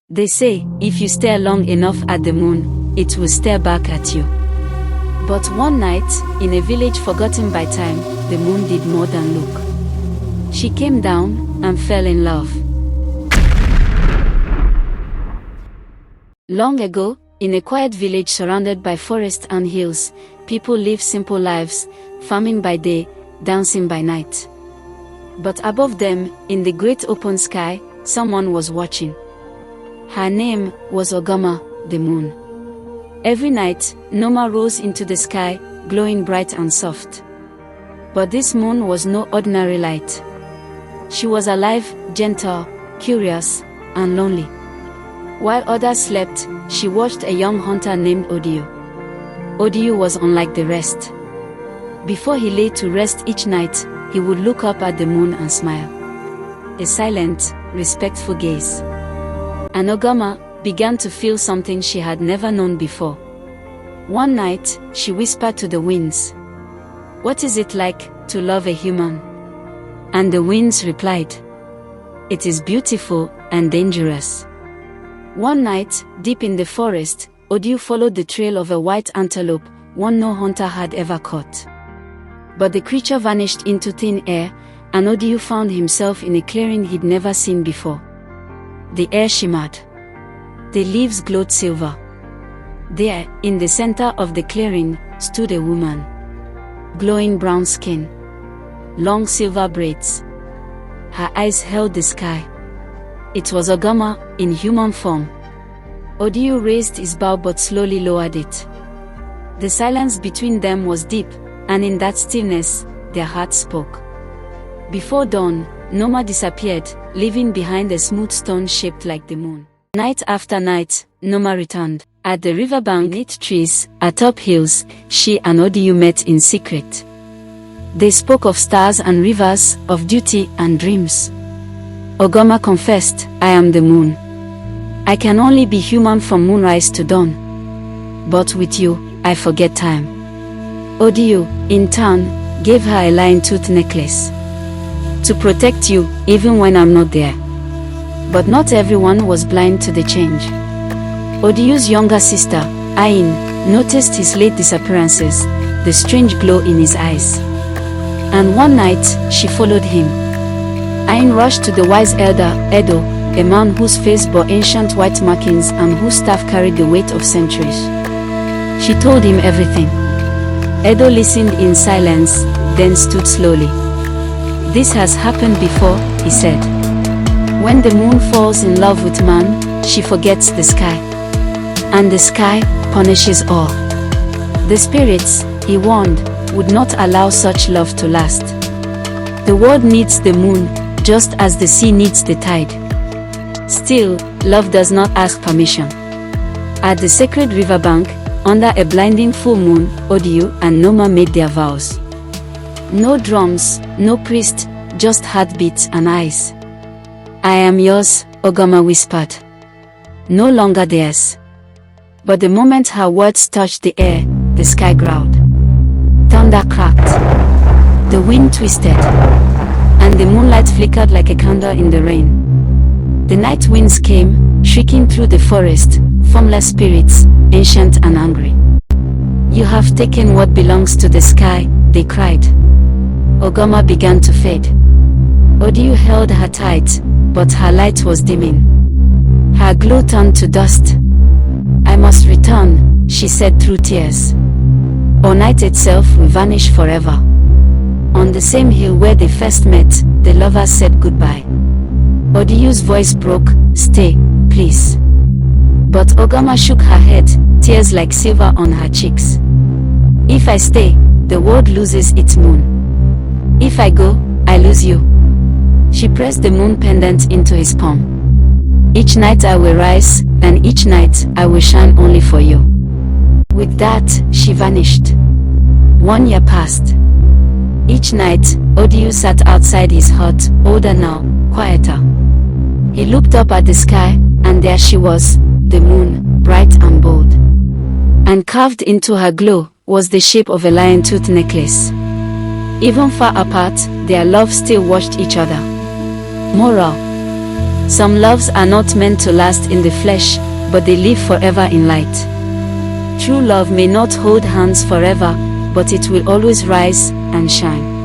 They say, if you stare long enough at the moon, it will stare back at you. But one night, in a village forgotten by time, the moon did more than look. She came down and fell in love. Long ago, in a quiet village surrounded by forests and hills, people lived simple lives, farming by day, dancing by night. But above them, in the great open sky, someone was watching. Her name was Ogama, the moon. Every night, Noma rose into the sky, glowing bright and soft. But this moon was no ordinary light. She was alive, gentle, curious, and lonely. While others slept, she watched a young hunter named Odiu. Odiu was unlike the rest. Before he lay to rest each night, he would look up at the moon and smile. A silent, respectful gaze. And Ogama began to feel something she had never known before. One night, she whispered to the winds, "What is it like to love a human?" And the winds replied, "It is beautiful and dangerous." One night, deep in the forest, Odiu followed the trail of a white antelope, one no hunter had ever caught. But the creature vanished into thin air, and Odiu found himself in a clearing he'd never seen before. The air shimmered. The leaves glowed silver. There, in the center of the clearing, stood a woman. Glowing brown skin. Long silver braids. Her eyes held the sky. It was Ogama, in human form. Odiu raised his bow but slowly lowered it. The silence between them was deep, and in that stillness, their hearts spoke. Before dawn, Noma disappeared, leaving behind a smooth stone shaped like the moon. Night after night, Noma returned. At the riverbank, beneath trees, atop hills, she and Odiu met in secret. They spoke of stars and rivers, of duty and dreams. Ogama confessed, "I am the moon. I can only be human from moonrise to dawn. But with you, I forget time." Odiu, in turn, gave her a lion-tooth necklace. "To protect you, even when I'm not there." But not everyone was blind to the change. Odiu's younger sister, Ain, noticed his late disappearances, the strange glow in his eyes. And one night, she followed him. Ain rushed to the wise elder, Edo, a man whose face bore ancient white markings and whose staff carried the weight of centuries. She told him everything. Edo listened in silence, then stood slowly. "This has happened before," he said. "When the moon falls in love with man, she forgets the sky. And the sky punishes all. The spirits," he warned, "would not allow such love to last. The world needs the moon, just as the sea needs the tide. Still, love does not ask permission." At the sacred riverbank, under a blinding full moon, Odiu and Noma made their vows. No drums, no priest, just heartbeats and eyes. "I am yours," Ogama whispered. "No longer theirs." But the moment her words touched the air, the sky growled. Thunder cracked. The wind twisted. And the moonlight flickered like a candle in the rain. The night winds came, shrieking through the forest, formless spirits, ancient and angry. "You have taken what belongs to the sky," they cried. Ogama began to fade. Odiu held her tight, but her light was dimming. Her glow turned to dust. "I must return," she said through tears. "Or night itself will vanish forever." On the same hill where they first met, the lovers said goodbye. Odiu's voice broke, "Stay, please." But Ogama shook her head, tears like silver on her cheeks. "If I stay, the world loses its moon. If I go, I lose you." She pressed the moon pendant into his palm. "Each night I will rise, and each night I will shine only for you." With that, she vanished. 1 year passed. Each night, Odiu sat outside his hut, older now, quieter. He looked up at the sky, and there she was, the moon, bright and bold. And carved into her glow was the shape of a lion-tooth necklace. Even far apart, their love still watched each other. Moral: Some loves are not meant to last in the flesh, but they live forever in light. True love may not hold hands forever, but it will always rise and shine.